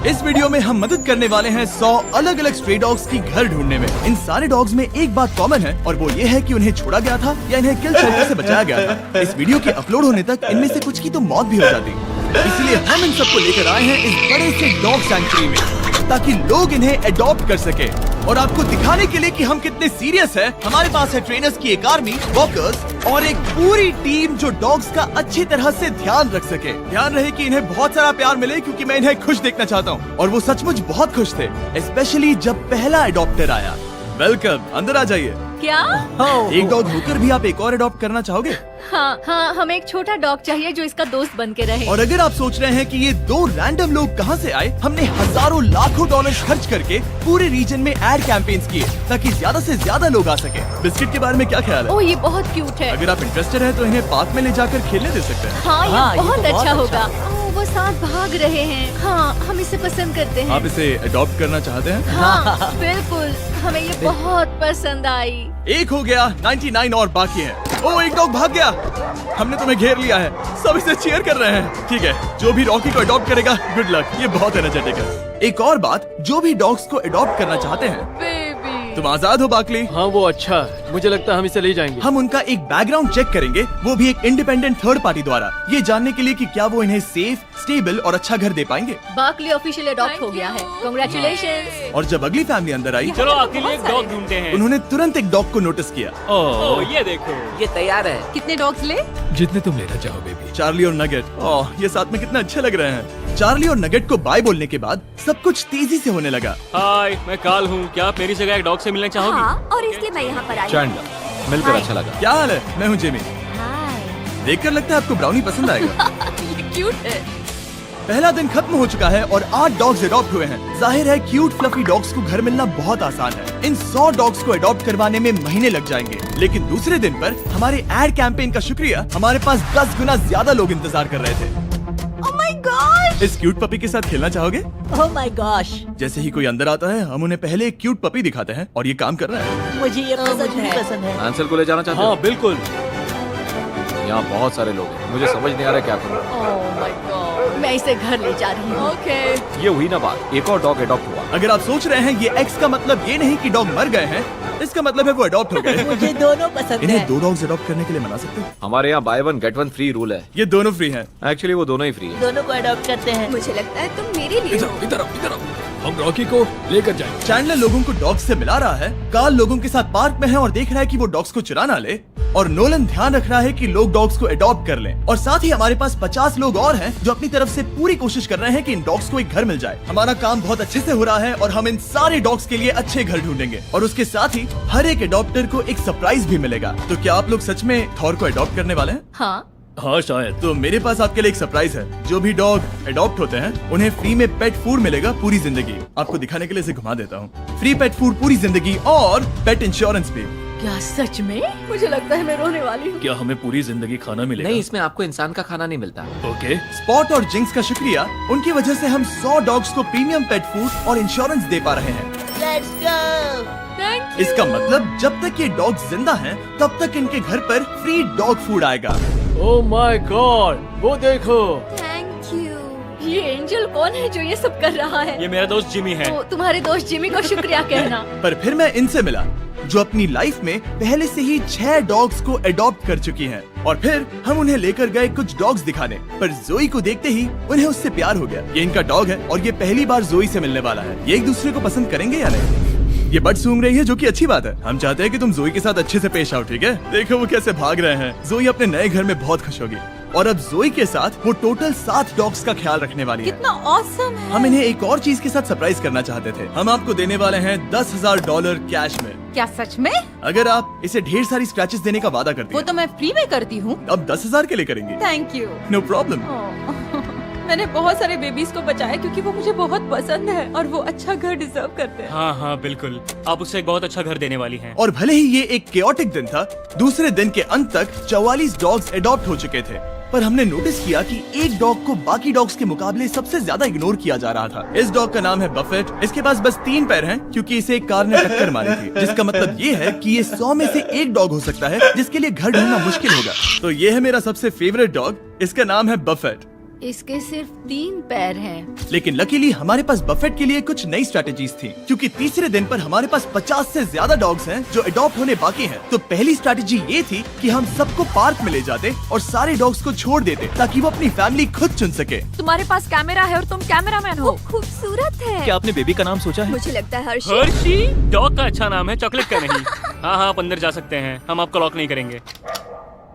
इस वीडियो में हम मदद करने वाले हैं 100 अलग अलग स्ट्रे डॉग्स की घर ढूंढने में। इन सारे डॉग्स में एक बात कॉमन है और वो ये है कि उन्हें छोड़ा गया था या इन्हें किल शेल्टर से बचाया गया था। इस वीडियो के अपलोड होने तक इनमें से कुछ की तो मौत भी हो जाती, इसलिए हम इन सबको लेकर आए हैं इस बड़े से डॉग सैंक्चुरी में ताकि लोग इन्हें अडॉप्ट कर सके। और आपको दिखाने के लिए कि हम कितने सीरियस हैं, हमारे पास है ट्रेनर्स की एक आर्मी, वॉकर्स और एक पूरी टीम जो डॉग्स का अच्छी तरह से ध्यान रख सके। ध्यान रहे कि इन्हें बहुत सारा प्यार मिले क्योंकि मैं इन्हें खुश देखना चाहता हूँ। और वो सचमुच बहुत खुश थे, स्पेशली जब पहला अडॉप्टर आया। वेलकम, अंदर आ जाइए। क्या? एक डॉग होकर भी आप एक और अडॉप्ट करना चाहोगे? हाँ, हमें एक छोटा डॉग चाहिए जो इसका दोस्त बन के रहे। और अगर आप सोच रहे हैं कि ये दो रैंडम लोग कहाँ से आए, हमने हजारों लाखों डॉलर खर्च करके पूरे रीजन में एड कैंपेन्स किए ताकि ज्यादा से ज्यादा लोग आ सके। बिस्किट के बारे में क्या ख्याल है? ओह, ये बहुत क्यूट है। अगर आप इंटरेस्टेड हैं तो इन्हें पार्क में ले जाकर खेलने दे सकते हैं। हाँ, ये ये बहुत तो बहुत अच्छा अच्छा। होगा। वो साथ भाग रहे हैं। हाँ, हम इसे पसंद करते हैं। आप इसे अडॉप्ट करना चाहते हैं? हाँ, बिल्कुल, हमें ये बहुत पसंद आई। एक हो गया, 99 और बाकी है। ओ, एक डॉग भाग गया। हमने तुम्हें घेर लिया है, सब इसे चीयर कर रहे हैं। ठीक है, जो भी रॉकी को अडॉप्ट करेगा, गुड लक, ये बहुत एनर्जेटिक है। एक और बात, जो भी डॉग्स को अडॉप्ट करना चाहते हैं, बेबी, तुम आजाद हो बाकली। हाँ वो अच्छा है, मुझे लगता है हम इसे ले जाएंगे। हम उनका एक बैकग्राउंड चेक करेंगे, वो भी एक इंडिपेंडेंट थर्ड पार्टी द्वारा, ये जानने के लिए कि क्या वो इन्हें सेफ, स्टेबल और अच्छा घर दे पाएंगे। बाकली ऑफिशियल अडॉप्ट हो गया है। कांग्रेचुलेशंस। और जब अगली फैमिली अंदर आई, चलो अकेले एक डॉग ढूंढते हैं। उन्होंने तुरंत एक डॉग को नोटिस किया। ओह, ये देखो। ये तैयार है। कितने डॉग्स ले? जितने तुम लेना चाहो बेबी। चार्ली और नगेट, ओह ये साथ में कितने अच्छे लग रहे हैं। चार्ली और नगेट को बाय बोलने के बाद सब कुछ तेजी से होने लगा। हाय, मैं काल हूँ। क्या आप मेरी जगह एक डॉग से मिलना चाहोगी? हाँ, और इसलिए मैं यहाँ पर आई। चैंडलर, मिलकर अच्छा लगा। क्या हाल है? मैं हूँ जेमी। देखकर लगता है आपको ब्राउनी पसंद आएगा। ये क्यूट है। पहला दिन खत्म हो चुका है और 8 डॉग्स अडॉप्ट हुए हैं। जाहिर है क्यूट फ्लफी डॉग्स को घर मिलना बहुत आसान है। इन 100 डॉग्स को अडॉप्ट करवाने में महीने लग जाएंगे। लेकिन दूसरे दिन पर हमारे एड कैंपेन का शुक्रिया, हमारे पास 10 गुना ज्यादा लोग इंतजार कर रहे थे। Oh my gosh! इस क्यूट पपी के साथ खेलना चाहोगे? Oh my gosh! जैसे ही कोई अंदर आता है, हम उन्हें पहले एक क्यूट पपी दिखाते हैं और ये काम कर रहा है। मुझे ये पसंद है। आंसर को ले जाना चाहते हाँ हो? बिल्कुल। यहाँ बहुत सारे लोग हैं, मुझे समझ नहीं आ रहा क्या करूँ। ओह माय गॉड, मैं इसे घर ले जा रही हूँ। ओके। ये हुई ना बात, एक और डॉग अडॉप्ट हुआ। अगर आप सोच रहे हैं ये एक्स का मतलब ये नहीं कि डॉग मर गए हैं, इसका मतलब है वो अडॉप्ट हो गए। मुझे दोनों पसंद इन्हें है। 2 डॉग्स अडॉप्ट करने के लिए मना सकते हैं? हमारे यहाँ बाय 1 गेट 1 फ्री रूल है। ये दोनों फ्री हैं। एक्चुअली वो दोनों ही फ्री है। दोनों को अडॉप्ट करते हैं। मुझे लगता है तुम मेरे लिए हो। इधर आओ, हम रॉकी को लेकर जाएंगे। चैंडलर लोगों को डॉग्स से मिला रहा है, कार्ल लोगों के साथ पार्क में है और देख रहा है कि वो डॉग्स को चुरा ना ले, और नोलन ध्यान रख रहा है कि लोग डॉग्स को अडॉप्ट कर लें। और साथ ही हमारे पास 50 लोग और हैं जो अपनी तरफ से पूरी कोशिश कर रहे हैं कि इन डॉग्स को एक घर मिल जाए। हमारा काम बहुत अच्छे से हो रहा है और हम इन सारे डॉग्स के लिए अच्छे घर ढूंढेंगे और उसके साथ ही हर एक अडॉप्टर को एक सरप्राइज भी मिलेगा। तो क्या आप लोग सच में थॉर को अडॉप्ट करने वाले हैं? हाँ, हाँ शायद। तो मेरे पास आपके लिए एक सरप्राइज है। जो भी डॉग अडॉप्ट होते हैं उन्हें फ्री में पेट फूड मिलेगा पूरी जिंदगी। आपको दिखाने के लिए इसे घुमा देता हूँ। फ्री पेट फूड पूरी जिंदगी और पेट इंश्योरेंस भी। क्या सच में? मुझे लगता है मैं रोने वाली हूँ। क्या हमें पूरी जिंदगी खाना मिलेगा? नहीं, इसमें आपको इंसान का खाना नहीं मिलता। ओके। स्पॉट और जिंक्स का शुक्रिया, उनकी वजह से हम 100 डॉग्स को प्रीमियम पेट फूड और इंश्योरेंस दे पा रहे हैं। Let's go! Thank you. इसका मतलब जब तक ये डॉग जिंदा हैं, तब तक इनके घर पर फ्री डॉग फूड आएगा। ओह माय गॉड, वो देखो। Thank you. ये एंजल कौन है जो ये सब कर रहा है? ये मेरा दोस्त जिमी है। तो तुम्हारे दोस्त जिमी को शुक्रिया कहना। पर फिर मैं इनसे मिला जो अपनी लाइफ में पहले से ही 6 डॉग्स को अडॉप्ट कर चुकी हैं। और फिर हम उन्हें लेकर गए कुछ डॉग्स दिखाने, पर जोई को देखते ही उन्हें उससे प्यार हो गया। ये इनका डॉग है और ये पहली बार जोई से मिलने वाला है। ये एक दूसरे को पसंद करेंगे या नहीं? ये बट सूंघ रही है, जो कि अच्छी बात है। हम चाहते हैं कि तुम जोई के साथ अच्छे से पेश आओ, ठीक है? देखो वो कैसे भाग रहे हैं। जोई अपने नए घर में बहुत खुश होगी और अब जोई के साथ वो टोटल 7 डॉग्स का ख्याल रखने वाली है। कितना ऑसम है। हम इन्हें एक और चीज के साथ सरप्राइज करना चाहते थे। हम आपको देने वाले हैं $10,000 कैश में। क्या सच में? अगर आप इसे ढेर सारी स्क्रैचेस देने का वादा करती वो हैं। तो मैं फ्री में करती हूँ। अब 10,000 के लिए करेंगे। Thank you. No problem. मैंने बहुत सारे बेबीज को बचाया क्योंकि वो मुझे बहुत पसंद है और वो अच्छा घर डिजर्व करते हैं। हाँ हाँ बिल्कुल, आप उससे एक बहुत अच्छा घर देने वाली हैं। और भले ही ये एक केओटिक दिन था, दूसरे दिन के अंत तक 44 डॉग्स अडॉप्ट हो चुके थे। पर हमने नोटिस किया कि एक डॉग को बाकी डॉग्स के मुकाबले सबसे ज्यादा इग्नोर किया जा रहा था। इस डॉग का नाम है बफेट। इसके पास बस 3 पैर हैं क्योंकि इसे एक कार ने टक्कर मारी थी, जिसका मतलब ये है कि ये 100 में से एक डॉग हो सकता है जिसके लिए घर ढूंढना मुश्किल होगा। तो ये है मेरा सबसे फेवरेट डॉग, इसका नाम है बफेट। इसके सिर्फ 3 पैर हैं। लेकिन लकीली हमारे पास बफेट के लिए कुछ नई स्ट्रैटेजीज थी, क्योंकि तीसरे दिन पर हमारे पास 50 से ज्यादा डॉग्स हैं जो अडॉप्ट होने बाकी हैं। तो पहली स्ट्रैटेजी ये थी कि हम सबको पार्क में ले जाते और सारे डॉग्स को छोड़ देते ताकि वो अपनी फैमिली खुद चुन सके। तुम्हारे पास कैमरा है और तुम कैमरामैन हो। खूबसूरत है। क्या आपने बेबी का नाम सोचा है? मुझे लगता है हर्षी। हर्षी? डॉग का अच्छा नाम है, चॉकलेट का नहीं। हाँ हाँ, आप अंदर जा सकते हैं, हम आपको लॉक नहीं करेंगे।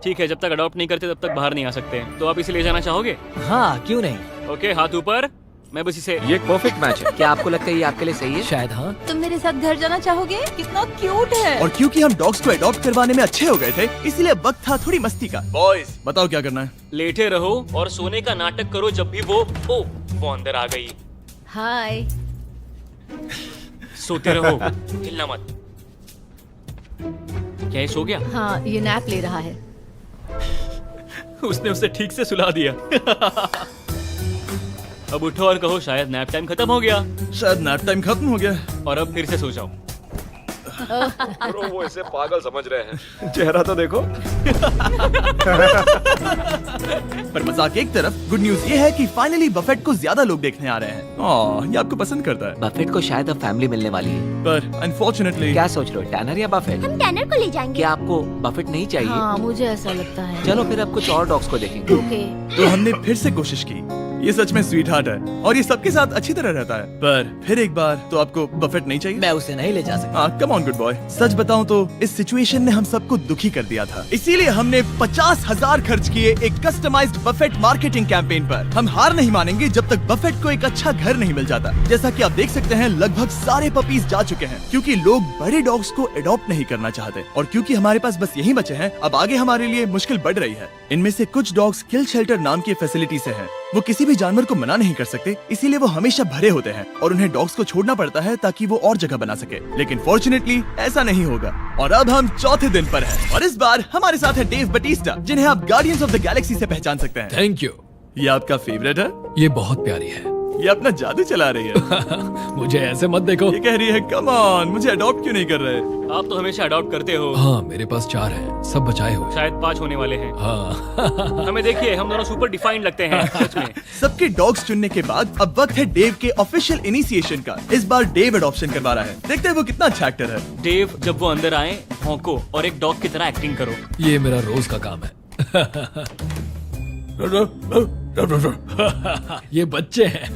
ठीक है, जब तक अडॉप्ट नहीं करते तब तक बाहर नहीं आ सकते। तो आप इसे ले जाना चाहोगे? हाँ, क्यों नहीं। ओके, हाथ ऊपर। मैं बस इसे ये एक परफेक्ट मैच है। क्या आपको लगता है ये आपके लिए सही है? शायद हाँ। तुम मेरे साथ घर जाना चाहोगे? कितना क्यूट है। और क्योंकि हम डॉग्स को अडॉप्ट करवाने में अच्छे हो गए थे, इसलिए वक्त था थोड़ी मस्ती का। बॉयज बताओ क्या करना है? लेटे रहो और सोने का नाटक करो जब भी वो अंदर आ गई। हाय। सोते रहो, हिलना मत। क्या ये सो गया? हाँ, ये नैप ले रहा है। उसने उसे ठीक से सुला दिया। अब उठो और कहो शायद नैप टाइम खत्म हो गया। शायद नैप टाइम खत्म हो गया। और अब फिर से सो जाओ। ब्रो वो इसे पागल समझ रहे हैं। चेहरा तो देखो। पर मजाक एक तरफ, गुड न्यूज ये है कि फाइनली बफेट को ज्यादा लोग देखने आ रहे हैं। ये आपको पसंद करता है। बफेट को शायद अब फैमिली मिलने वाली है। पर अनफॉर्चुनेटली क्या सोच रहे हो, टैनर या बफेट? हम टैनर को ले जाएंगे। क्या आपको बफेट नहीं चाहिए? हाँ, मुझे ऐसा लगता है। चलो फिर अब कुछ और डॉग्स को देखेंगे। ओके। तो हमने फिर से कोशिश की। ये सच में स्वीट हार्ट है और ये सबके साथ अच्छी तरह रहता है। पर फिर एक बार तो आपको बफेट नहीं चाहिए? मैं उसे नहीं ले जा सकता। Come on good boy. सच बताऊं तो इस सिचुएशन ने हम सबको दुखी कर दिया था, इसीलिए हमने 50,000 खर्च किए एक कस्टमाइज्ड बफेट मार्केटिंग कैंपेन पर। हम हार नहीं मानेंगे जब तक बफेट को एक अच्छा घर नहीं मिल जाता। जैसा कि आप देख सकते हैं, लगभग सारे पपीज जा चुके हैं, क्योंकि लोग बड़े डॉग्स को अडॉप्ट नहीं करना चाहते। और क्योंकि हमारे पास बस यही बचे हैं, अब आगे हमारे लिए मुश्किल बढ़ रही है। इनमें से कुछ डॉग्स किल शेल्टर नाम की फैसिलिटी से हैं। वो किसी भी जानवर को मना नहीं कर सकते, इसीलिए वो हमेशा भरे होते हैं और उन्हें डॉग्स को छोड़ना पड़ता है ताकि वो और जगह बना सके। लेकिन फॉर्चुनेटली ऐसा नहीं होगा। और अब हम चौथे दिन पर हैं और इस बार हमारे साथ है डेव बटिस्टा, जिन्हें आप गार्डियंस ऑफ द गैलेक्सी से पहचान सकते हैं। Thank you. ये आपका फेवरेट है? ये बहुत प्यारी है। ये अपना जादू चला रही है। मुझे ऐसे मत देखो। ये कह रही है कम ऑन, मुझे अडॉप्ट क्यों नहीं कर रहे? आप तो हमेशा अडॉप्ट करते हो। हाँ, मेरे पास 4 हैं, सब बचाए हुए। शायद 5 होने वाले हैं। हाँ। हमें देखिए, हम दोनों सुपर डिफाइंड लगते हैं सच में। सबके डॉग्स चुनने के बाद अब वक्त है डेव के ऑफिशियल इनिशिएशन का। इस बार डेव अडॉप्शन करवा रहा है। देखते हैं वो कितना अच्छा एक्टर है। डेव, जब वो अंदर आए, भौंको और एक डॉग की तरह एक्टिंग करो। ये मेरा रोज का काम है। ये बच्चे हैं।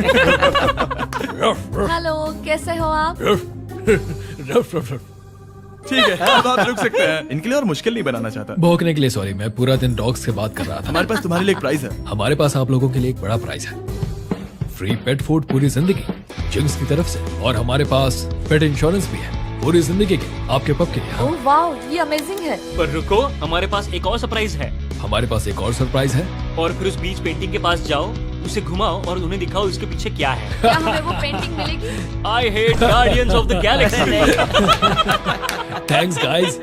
हेलो, कैसे हो आप? ठीक है, अब आप रुक सकते हैं। इनके लिए और मुश्किल नहीं बनाना चाहता। भौंकने के लिए सॉरी, मैं पूरा दिन डॉग्स से बात कर रहा था। हमारे पास तुम्हारे लिए एक प्राइज है। हमारे पास आप लोगों के लिए एक बड़ा प्राइज है। फ्री पेट फूड पूरी जिंदगी जिंक्स की तरफ से, और हमारे पास पेट इंश्योरेंस भी है पूरी जिंदगी के आपके पप के लिए। हाँ। ओह वाओ, ये अमेजिंग है। पर रुको, हमारे पास एक और सरप्राइज है। हमारे पास एक और सरप्राइज है। और फिर उस बीच पेंटिंग के पास जाओ, उसे घुमाओ और उन्हें दिखाओ इसके पीछे क्या है। क्या हमें वो पेंटिंग मिलेगी? I hate Guardians of the Galaxy। Thanks guys.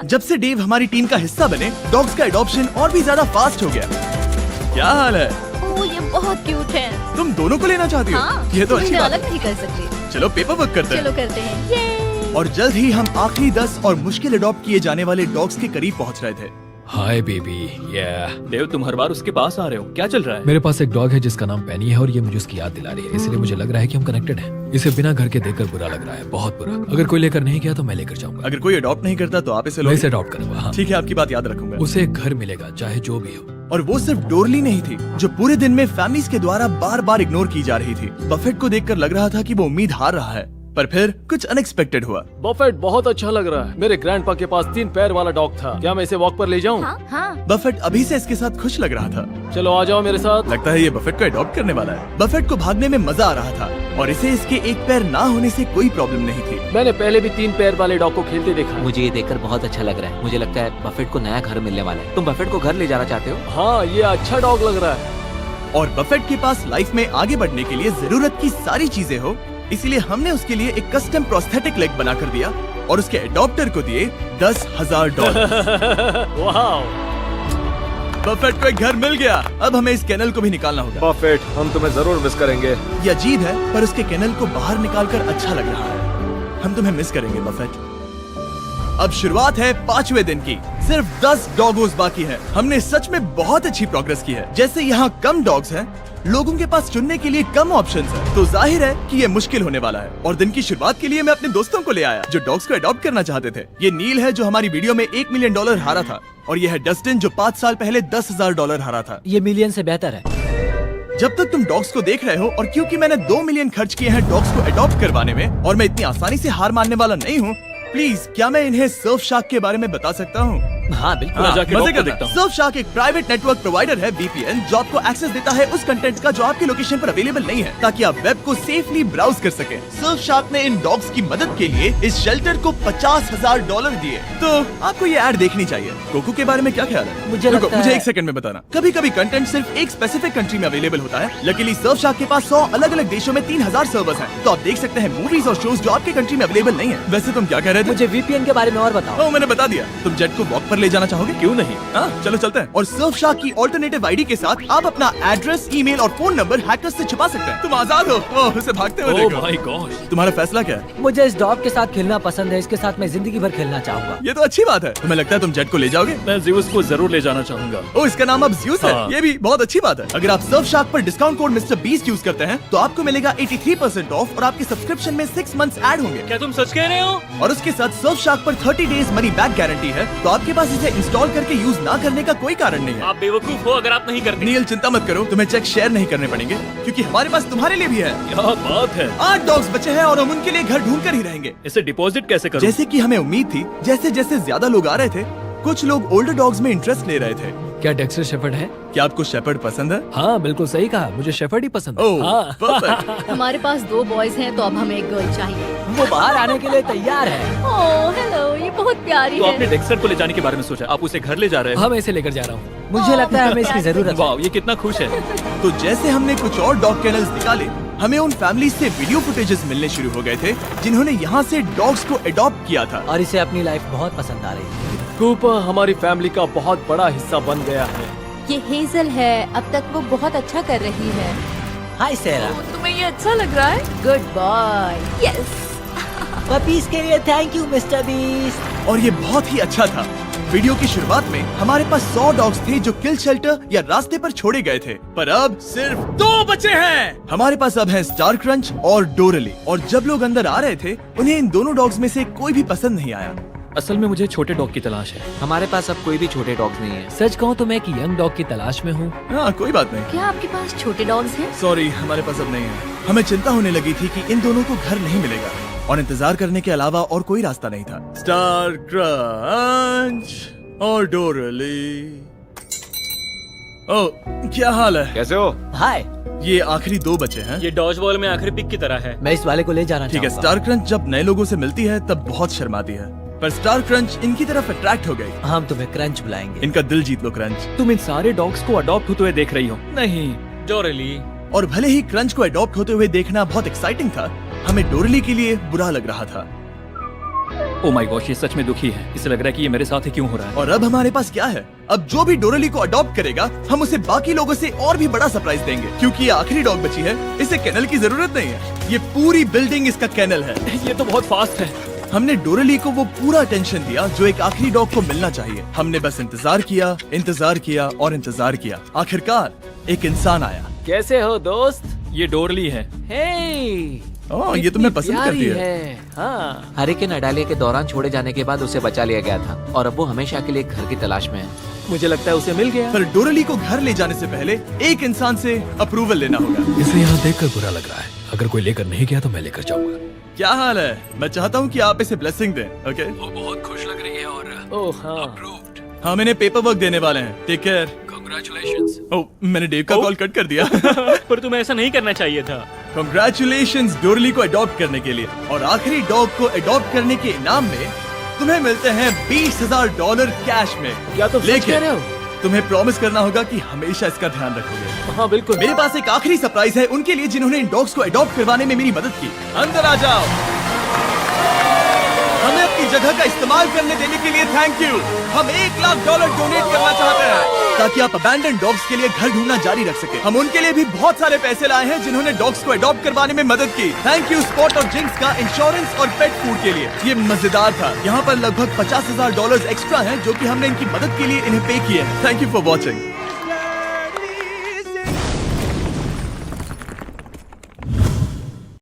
जब से डेव हमारी टीम का हिस्सा बने, डॉग्स का एडॉप्शन और भी ज्यादा फास्ट हो गया। क्या हाल है? ओह, ये बहुत क्यूट है। तुम दोनों को लेना चाहती हो? हाँ, ये तो अच्छी इन्हें बात अलग है। नहीं कर सकते। चलो पेपर वर्क करते हैं। चलो करते हैं। ये और जल्द ही हम आखिरी 10 और मुश्किल अडॉप्ट किए जाने वाले डॉग्स के करीब पहुंच रहे थे। Hi baby. देव, तुम हर बार उसके पास आ रहे हो, क्या चल रहा है? मेरे पास एक डॉग है जिसका नाम पेनी है और ये मुझे उसकी याद दिला रही है, इसलिए मुझे लग रहा है कि हम कनेक्टेड हैं। इसे बिना घर के देखकर बुरा लग रहा है, बहुत बुरा। अगर कोई लेकर नहीं गया तो मैं लेकर जाऊंगा। अगर कोई अडॉप्ट नहीं करता तो आप इसे मैं लो। इसे अडॉप्ट करूंगा। हाँ। ठीक है, आपकी बात याद रखूंगा। उसे एक घर मिलेगा चाहे जो भी हो। और वो सिर्फ डोरली नहीं थी, जो पूरे दिन में फैमिलीज के द्वारा बार बार इग्नोर की जा रही थी। बफेट को देखकर लग रहा था कि वो उम्मीद हार रहा है, पर फिर कुछ अनएक्सपेक्टेड हुआ। बफेट बहुत अच्छा लग रहा है। मेरे ग्रैंडपा के पास 3 पैर वाला डॉग था। क्या मैं इसे वॉक पर ले जाऊं? हाँ हाँ। बफेट अभी से इसके साथ खुश लग रहा था। चलो आ जाओ मेरे साथ। लगता है ये बफेट को अडॉप्ट करने वाला है। बफेट को भागने में मजा आ रहा था और इसे इसके एक पैर ना होने से कोई प्रॉब्लम नहीं थी। मैंने पहले भी 3 पैर वाले डॉग को खेलते देखा है। मुझे ये देखकर बहुत अच्छा लग रहा है। मुझे लगता है बफेट को नया घर मिलने वाला है। तुम बफेट को घर ले जाना चाहते हो? हाँ, ये अच्छा डॉग लग रहा है। और बफेट के पास लाइफ में आगे बढ़ने के लिए जरूरत की सारी चीजें हो, इसलिए हमने उसके लिए एक कस्टम प्रोस्थेटिक लेग बना कर दिया और उसके अडॉप्टर को दिए $10,000। वाह, बफेट को एक घर मिल गया। अब हमें इस कैनल को भी निकालना होगा। बफेट, हम तुम्हें जरूर मिस करेंगे। ये अजीब है, पर उसके कैनल को बाहर निकालकर अच्छा लग रहा है। हम तुम्हें मिस करेंगे बफेट। अब शुरुआत है 5वें दिन की। सिर्फ 10 डॉगोज बाकी है। हमने सच में बहुत अच्छी प्रोग्रेस की है। जैसे यहाँ कम डॉग्स हैं, लोगों के पास चुनने के लिए कम ऑप्शंस हैं, तो जाहिर है कि ये मुश्किल होने वाला है। और दिन की शुरुआत के लिए मैं अपने दोस्तों को ले आया जो डॉग्स को अडॉप्ट करना चाहते थे। ये नील है जो हमारी वीडियो में $1 मिलियन हारा था, और ये है डस्टिन जो 5 साल पहले $10,000 हारा था। ये मिलियन से बेहतर है। जब तक तुम डॉग्स को देख रहे हो, और क्योंकि मैंने 2 मिलियन खर्च किए हैं डॉग्स को अडॉप्ट करवाने में, और मैं इतनी आसानी से हार मानने वाला नहीं हूँ, प्लीज क्या मैं इन्हें सर्फ शार्क के बारे में बता सकता हूँ? हाँ बिल्कुल। हाँ, मजे कर देखता हूँ। सर्फ शार्क एक प्राइवेट नेटवर्क प्रोवाइडर है, VPN, जो आपको एक्सेस देता है उस कंटेंट का जो आपके लोकेशन पर अवेलेबल नहीं है, ताकि आप वेब को सेफली ब्राउज कर सकें। सर्फ शार्क ने इन डॉग्स की मदद के लिए इस शेल्टर को $50,000 दिए। तो आपको ये ऐड देखनी चाहिए। कोको के बारे में क्या ख्याल है? मुझे 1 सेकंड में बताना। कभी कभी कंटेंट सिर्फ एक स्पेसिफिक कंट्री में अवेलेबल होता है। लकीली सर्फ शार्क के पास 100 अलग अलग देशों में 3000 सर्वर्स हैं, तो आप देख सकते हैं मूवीज और शोज जो आपके कंट्री में अवेलेबल नहीं है। वैसे तुम क्या कह रहे थे? मुझे VPN के बारे में और बताओ। मैंने बता दिया। तुम जेट को वॉक पर ले जाना चाहोगे? क्यों नहीं? हाँ, चलो चलते हैं। और सर्फ शार्क की ऑल्टरनेटिव आईडी के साथ आप अपना एड्रेस, ईमेल और फोन नंबर हैकर्स से छुपा सकते हैं। तुम आजाद हो। ओह, उसे भागते हुए देखो। My God. तुम्हारा फैसला क्या है? मुझे इस डॉग के साथ खेलना पसंद है। इसके साथ मैं जिंदगी भर खेलना चाहूंगा। ये तो अच्छी बात है। तुम्हें लगता है तुम जेट को ले जाओगे? मैं ज़्यूस को जरूर ले जाना चाहूंगा। ओ, इसका नाम अब ज़्यूस है। हाँ। ये भी बहुत अच्छी बात है। अगर आप सर्फ शार्क पर discount code mister beast use करते हैं, तो आपको मिलेगा 83% ऑफ, और आपके सब्सक्रिप्शन में 6 मंथ्स ऐड होंगे। क्या तुम सच कह रहे हो? और उसके साथ सर्फ शार्क पर 30 डेज मनी बैक गारंटी है, तो आपके पास इसे इंस्टॉल करके यूज ना करने का कोई कारण नहीं है। आप बेवकूफ हो अगर आप नहीं करते। नील, चिंता मत करो, तुम्हें चेक शेयर नहीं करने पड़ेंगे, क्योंकि हमारे पास तुम्हारे लिए भी है। क्या बात है। 8 डॉग्स बचे हैं, और हम उनके लिए घर ढूंढ कर ही रहेंगे। इसे डिपॉजिट कैसे करूं? जैसे कि हमें उम्मीद थी, जैसे जैसे ज्यादा लोग आ रहे थे, कुछ लोग ओल्डर डॉग्स में इंटरेस्ट ले रहे थे। क्या डेक्स्टर शेफर्ड है? क्या आपको शेपर्ड पसंद है? हाँ बिल्कुल सही कहा, मुझे शेफर्ड ही पसंद है। ओह, हाँ। perfect। हमारे पास 2 बॉयज हैं, तो अब हमें एक गर्ल चाहिए। वो बाहर आने के लिए तैयार है। ओह हेलो, ये बहुत प्यारी तो आपने है। डेक्स्टर को ले जाने के बारे में सोचा? आप उसे घर ले जा रहे हैं? हाँ मैं इसे लेकर जा रहा हूँ। मुझे लगता है हमें इसकी जरूरत है। वाह, ये कितना खुश है। तो जैसे हमने कुछ और डॉग कैनल्स निकाले, हमें उन फैमिली से वीडियो फुटेजेस मिलने शुरू हो गए थे जिन्होंने यहाँ से डॉग्स को अडॉप्ट किया था। और इसे अपनी लाइफ बहुत पसंद आ रही है। कूपर हमारी फैमिली का बहुत बड़ा हिस्सा बन गया है। ये हेजल है। अब तक वो बहुत अच्छा कर रही है। हाय सेरा। तुम्हें ये अच्छा लग रहा है? Good boy. यस। पपीज के लिए थैंक यू मिस्टर बीस्ट। और ये बहुत ही अच्छा था। वीडियो की शुरुआत में हमारे पास 100 डॉग्स थे जो किल शेल्टर या रास्ते पर छोड़े गए थे, पर अब सिर्फ 2 बचे हैं। हमारे पास अब है स्टार क्रंच और डोरली। और जब लोग अंदर आ रहे थे, उन्हें इन दोनों डॉग्स में से कोई भी पसंद नहीं आया। असल में मुझे छोटे डॉग की तलाश है। हमारे पास अब कोई भी छोटे डॉग्स नहीं है। सच कहूँ तो मैं एक यंग डॉग की तलाश में हूँ। हाँ, कोई बात नहीं। क्या आपके पास छोटे डॉग्स हैं? सॉरी, हमारे पास अब नहीं है। हमें चिंता होने लगी थी कि इन दोनों को घर नहीं मिलेगा, और इंतजार करने के अलावा और कोई रास्ता नहीं था। स्टार क्रंच और डोरली। ओह, क्या हाल है? कैसे हो? हाय। ये आखिरी 2 बचे हैं। ये डॉज बॉल में आखिरी पिक की तरह है। मैं इस वाले को ले जाना ठीक है। चाहूंगा। स्टार क्रंच जब नए लोगों से मिलती है तब बहुत शर्माती है, पर स्टार क्रंच इनकी तरफ अट्रैक्ट हो गई। हम तुम्हें क्रंच बुलाएंगे। इनका दिल जीत लो क्रंच। तुम इन सारे डॉग्स को अडॉप्ट होते हुए देख रही हो? नहीं। डोरली। और भले ही क्रंच को अडॉप्ट होते हुए देखना बहुत एक्साइटिंग था, हमें डोरली के लिए बुरा लग रहा था। ओ माय गॉश, ये सच में दुखी है। इसे लग रहा है कि ये मेरे साथ ही क्यों हो रहा है। और अब हमारे पास क्या है? अब जो भी डोरली को अडॉप्ट करेगा, हम उसे बाकी लोगों से और भी बड़ा सरप्राइज देंगे, क्योंकि ये आखिरी डॉग बची है। इसे केनल की जरूरत नहीं है। ये पूरी बिल्डिंग इसका केनल है। ये तो बहुत फास्ट है। हमने डोरली को वो पूरा अटेंशन दिया जो एक आखिरी डॉग को मिलना चाहिए। हमने बस इंतजार किया, इंतजार किया और इंतजार किया। आखिरकार एक इंसान आया। कैसे हो दोस्त? ये डोरली है। हे ओह, ये तुम्हें पसंद करती है। हाँ। हरिकेन अडालिया के दौरान छोड़े जाने के बाद उसे बचा लिया गया था, और अब वो हमेशा के लिए घर की तलाश में है। मुझे लगता है उसे मिल गया। पर डोरली को घर ले जाने से पहले एक इंसान से अप्रूवल लेना होगा। इसे यहाँ देखकर बुरा लग रहा है। अगर कोई लेकर नहीं गया तो मैं लेकर जाऊंगा। क्या हाल है? मैं चाहता हूँ कि आप इसे ब्लेसिंग दें। ओके? वो बहुत खुश लग रही है और ओह हाँ। अप्रूव्ड। हम इन्हें पेपर वर्क देने वाले हैं। Take care. कांग्रेचुलेशंस। ओह, मैंने डेव का कॉल कट कर दिया। पर तुम्हें ऐसा नहीं करना चाहिए था। कांग्रेचुलेशंस डोरली को अडॉप्ट करने के लिए। और आखिरी डॉग को अडॉप्ट करने के इनाम में तुम्हें मिलते हैं $20,000 कैश में। क्या तुम सच कह रहे हो? तुम्हें प्रॉमिस करना होगा कि हमेशा इसका ध्यान रखोगे। हाँ बिल्कुल। मेरे पास एक आखिरी सरप्राइज है उनके लिए जिन्होंने इन डॉग्स को अडॉप्ट करवाने में मेरी मदद की। अंदर आ जाओ। हमें अपनी जगह का इस्तेमाल करने देने के लिए थैंक यू। हम $1 लाख डोनेट करना चाहते हैं। ताकि आप अबैंडन डॉग्स के लिए घर ढूंढना जारी रख सके। हम उनके लिए भी बहुत सारे पैसे लाए हैं जिन्होंने डॉग्स को अडॉप्ट करवाने में मदद की। थैंक यू स्पॉट और जिंक्स का इंश्योरेंस और पेट फूड के लिए। ये मजेदार था। यहाँ पर लगभग $50,000 एक्स्ट्रा हैं जो कि हमने इनकी मदद के लिए इन्हें पे किए हैं। Thank you for watching.